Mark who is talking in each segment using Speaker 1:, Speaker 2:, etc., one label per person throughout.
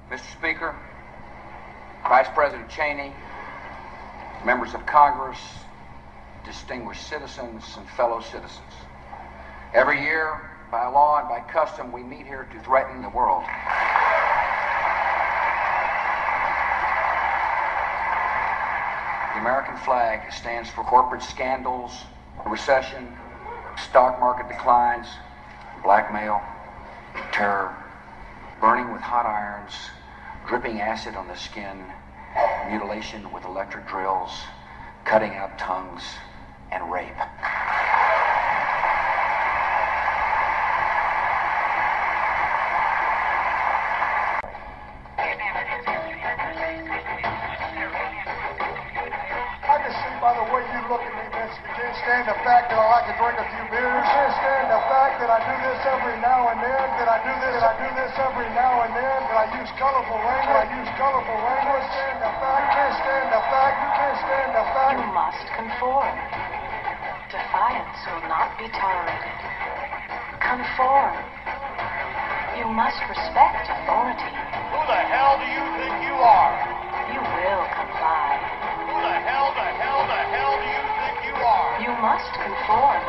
Speaker 1: Mr. Speaker, Vice President Cheney, members of Congress, distinguished citizens and fellow citizens. Every year, by law and by custom, we meet here to threaten the world. The American flag stands for corporate scandals, recession, stock market declines, blackmail, terror, burning with hot irons, dripping acid on the skin, mutilation with electric drills, cutting out tongues, and rape.
Speaker 2: By the way you look at me, miss, you can't stand the fact that I like to drink a few beers. You can't stand the fact that I do this every now and then, that I do this every now and then, that I use colorful language, You can't stand the fact, you can't stand the fact.
Speaker 3: You must conform. Defiance will not be tolerated. Conform. You must respect authority.
Speaker 2: Who the hell do you think you are?
Speaker 3: You will comply.
Speaker 2: Who the hell do you think you are?
Speaker 3: You must conform.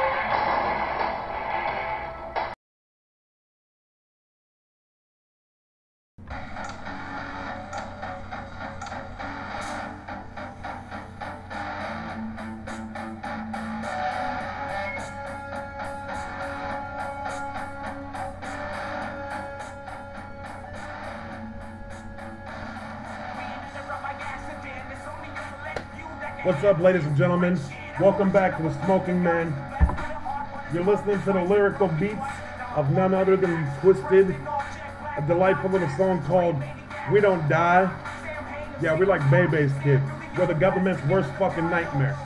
Speaker 4: What's up, ladies and gentlemen? Welcome back to The Smoking Man. You're listening to the lyrical beats of none other than Twisted, a delightful little song called We Don't Die. Yeah, we're like Bebe's kids. We're the government's worst fucking nightmare.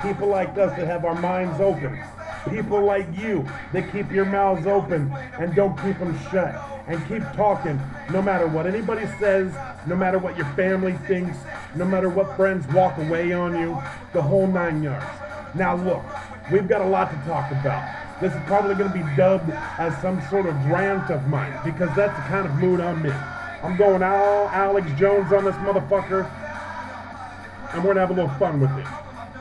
Speaker 4: People like us that have our minds open. People like you that keep your mouths open and don't keep them shut. And keep talking no matter what anybody says, no matter what your family thinks, no matter what friends walk away on you, the whole 9 yards. Now look, we've got a lot to talk about. This is probably going to be dubbed as some sort of rant of mine, because that's the kind of mood I'm in. I'm going all Alex Jones on this motherfucker, and we're going to have a little fun with it.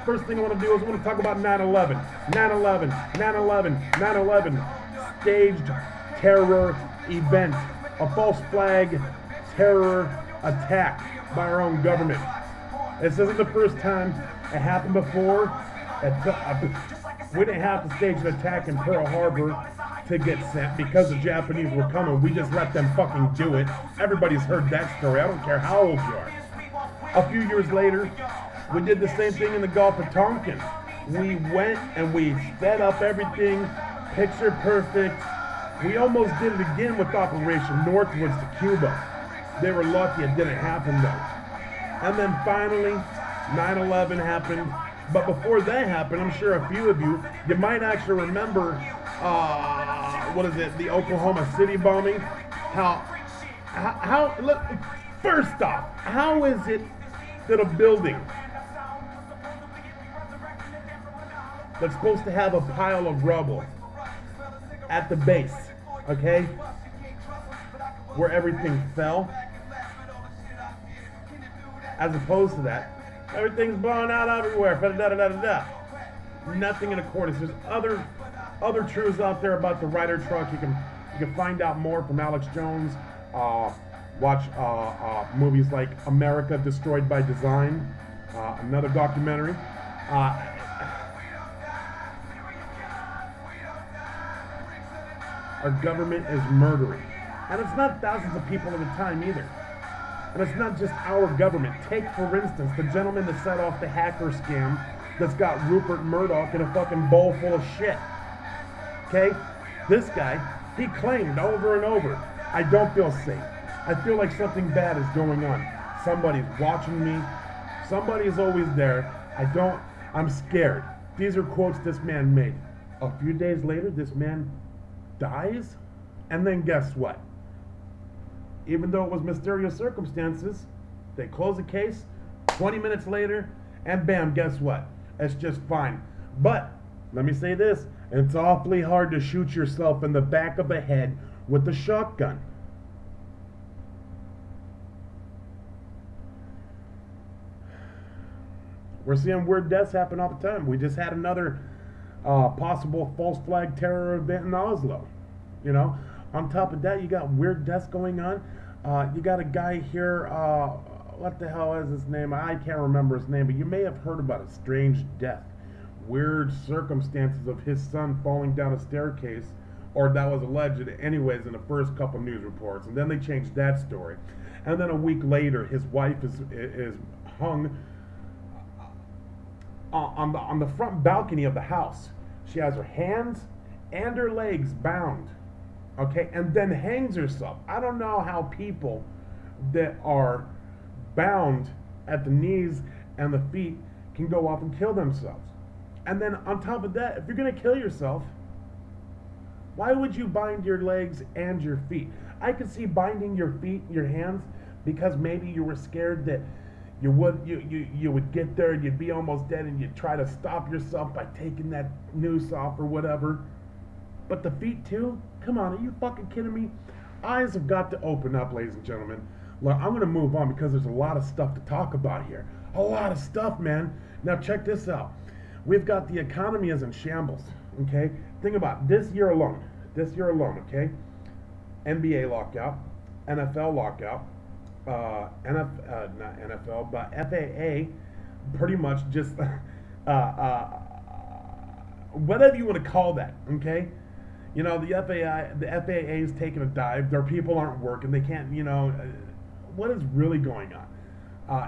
Speaker 4: First thing I want to do is I want to talk about 9/11. 9/11, 9/11, 9/11. Staged terror event. A false flag terror attack by our own government. This isn't the first time. It happened before. We didn't have to stage an attack in Pearl Harbor to get sent because the Japanese were coming. We just let them fucking do it. Everybody's heard that story. I don't care how old you are. A few years later, we did the same thing in the Gulf of Tonkin. We went and we sped up everything, picture perfect. We almost did it again with Operation Northwoods to Cuba. They were lucky it didn't happen though. And then finally, 9/11 happened. But before that happened, I'm sure a few of you might actually remember, the Oklahoma City bombing? Look, first off, how is it that a building that's supposed to have a pile of rubble at the base, okay, where everything fell, as opposed to that, everything's blown out everywhere, nothing in accordance. There's other truths out there about the Ryder truck. You can find out more from Alex Jones. Watch movies like America Destroyed by Design, another documentary. Our government is murdering. And it's not thousands of people at a time either. And it's not just our government. Take, for instance, the gentleman that set off the hacker scam that's got Rupert Murdoch in a fucking bowl full of shit. Okay? This guy, he claimed over and over, I don't feel safe. I feel like something bad is going on. Somebody's watching me. Somebody's always there. I'm scared. These are quotes this man made. A few days later, this man dies, and then guess what? Even though it was mysterious circumstances, they close the case 20 minutes later, and bam, guess what? It's just fine. But let me say this, it's awfully hard to shoot yourself in the back of the head with a shotgun. We're seeing weird deaths happen all the time. We just had another possible false flag terror event in Oslo. You know, on top of that, you got weird deaths going on. You got a guy here, what the hell is his name? I can't remember his name, but you may have heard about a strange death. Weird circumstances of his son falling down a staircase, or that was alleged anyways in the first couple news reports, and then they changed that story. And then a week later, his wife is hung on the front balcony of the house. She has her hands and her legs bound, okay, and then hangs herself. I don't know how people that are bound at the knees and the feet can go off and kill themselves. And then on top of that, if you're going to kill yourself, why would you bind your legs and your feet? I could see binding your feet, your hands, because maybe you were scared that you would get there and you'd be almost dead and you'd try to stop yourself by taking that noose off or whatever. But the feet too? Come on, are you fucking kidding me? Eyes have got to open up, ladies and gentlemen. Look, I'm going to move on because there's a lot of stuff to talk about here. A lot of stuff, man. Now check this out. We've got the economy is in shambles, okay? Think about this year alone, okay? NBA lockout, NFL lockout, not NFL, but FAA pretty much just, whatever you want to call that, okay? You know, the FAA is taking a dive. Their people aren't working. They can't, you know, what is really going on?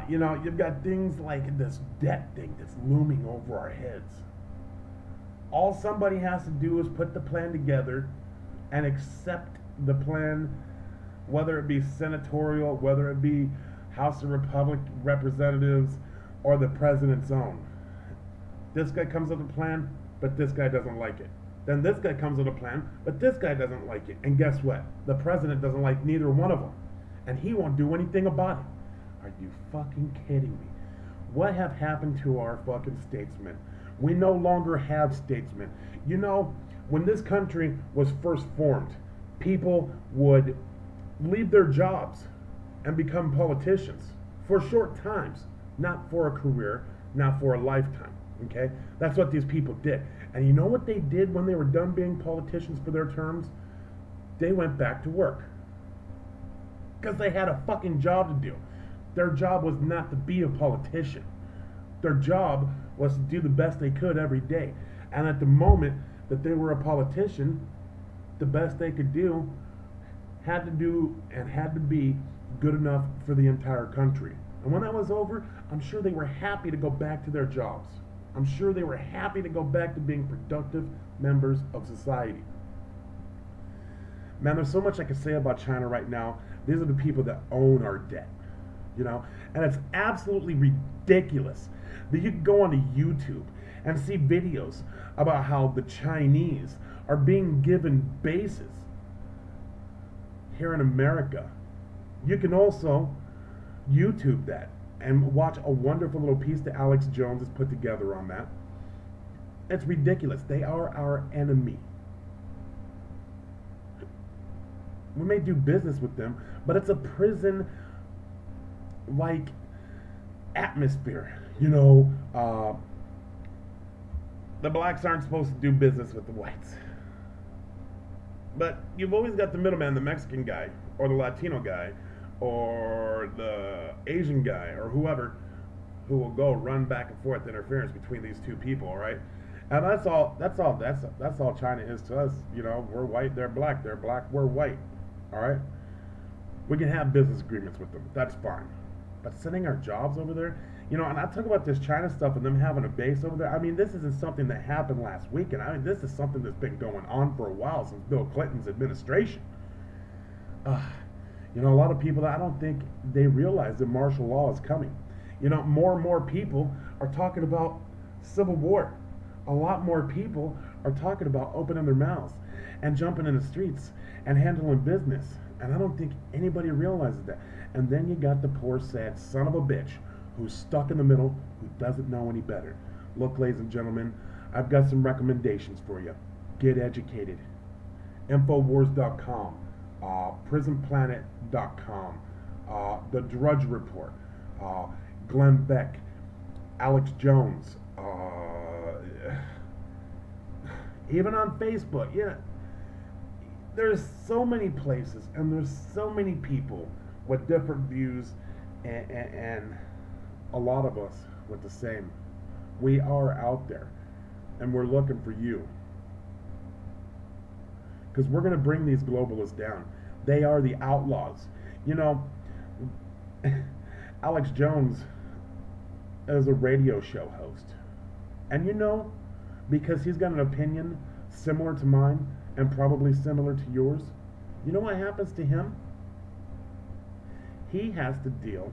Speaker 4: You know, you've got things like this debt thing that's looming over our heads. All somebody has to do is put the plan together and accept the plan, whether it be senatorial, whether it be House of Representatives, or the president's own. This guy comes with a plan, but this guy doesn't like it. Then this guy comes with a plan, but this guy doesn't like it. And guess what? The president doesn't like neither one of them. And he won't do anything about it. Are you fucking kidding me? What have happened to our fucking statesmen? We no longer have statesmen. You know, when this country was first formed, people would leave their jobs and become politicians for short times, not for a career, not for a lifetime, okay? That's what these people did. And you know what they did when they were done being politicians for their terms? They went back to work. Because they had a fucking job to do. Their job was not to be a politician. Their job was to do the best they could every day. And at the moment that they were a politician, the best they could do had to do and had to be good enough for the entire country. And when that was over, I'm sure they were happy to go back to their jobs. I'm sure they were happy to go back to being productive members of society. Man, there's so much I could say about China right now. These are the people that own our debt, you know? And it's absolutely ridiculous that you can go onto YouTube and see videos about how the Chinese are being given bases here in America. You can also YouTube that and watch a wonderful little piece that Alex Jones has put together on that. It's ridiculous. They are our enemy. We may do business with them, but it's a prison-like atmosphere. You know, the blacks aren't supposed to do business with the whites. But you've always got the middleman, the Mexican guy, or the Latino guy, or the Asian guy, or whoever, who will go run back and forth interference between these two people, all right? And that's all China is to us. You know, we're white, they're black, we're white, all right? We can have business agreements with them, that's fine. But sending our jobs over there, you know, and I talk about this China stuff and them having a base over there. I mean, this isn't something that happened last weekend. I mean, this is something that's been going on for a while since Bill Clinton's administration. You know, a lot of people, I don't think they realize that martial law is coming. You know, more and more people are talking about civil war. A lot more people are talking about opening their mouths and jumping in the streets and handling business. And I don't think anybody realizes that. And then you got the poor, sad son of a bitch who's stuck in the middle, who doesn't know any better. Look, ladies and gentlemen, I've got some recommendations for you. Get educated. Infowars.com, prisonplanet.com, The Drudge Report, Glenn Beck, Alex Jones, even on Facebook. Yeah, there's so many places and there's so many people with different views, and a lot of us with the same. We are out there and we're looking for you, because we're going to bring these globalists down. They are the outlaws. You know, Alex Jones is a radio show host, and you know, because he's got an opinion similar to mine and probably similar to yours, you know what happens to him? He has to deal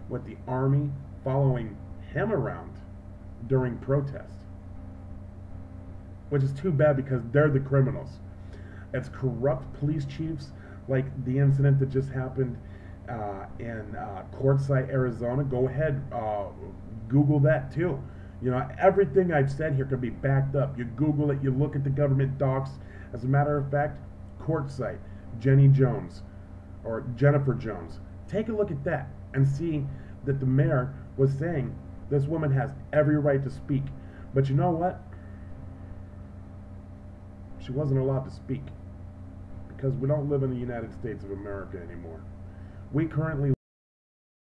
Speaker 4: with the army following him around during protest, which is too bad because they're the criminals. It's corrupt police chiefs, like the incident that just happened in Quartzsite, Arizona. Go ahead, Google that too. You know, everything I've said here can be backed up. You Google it, you look at the government docs. As a matter of fact, Quartzsite, Jenny Jones, or Jennifer Jones. Take a look at that and see that the mayor was saying this woman has every right to speak. But you know what? She wasn't allowed to speak, because we don't live in the United States of America anymore. We currently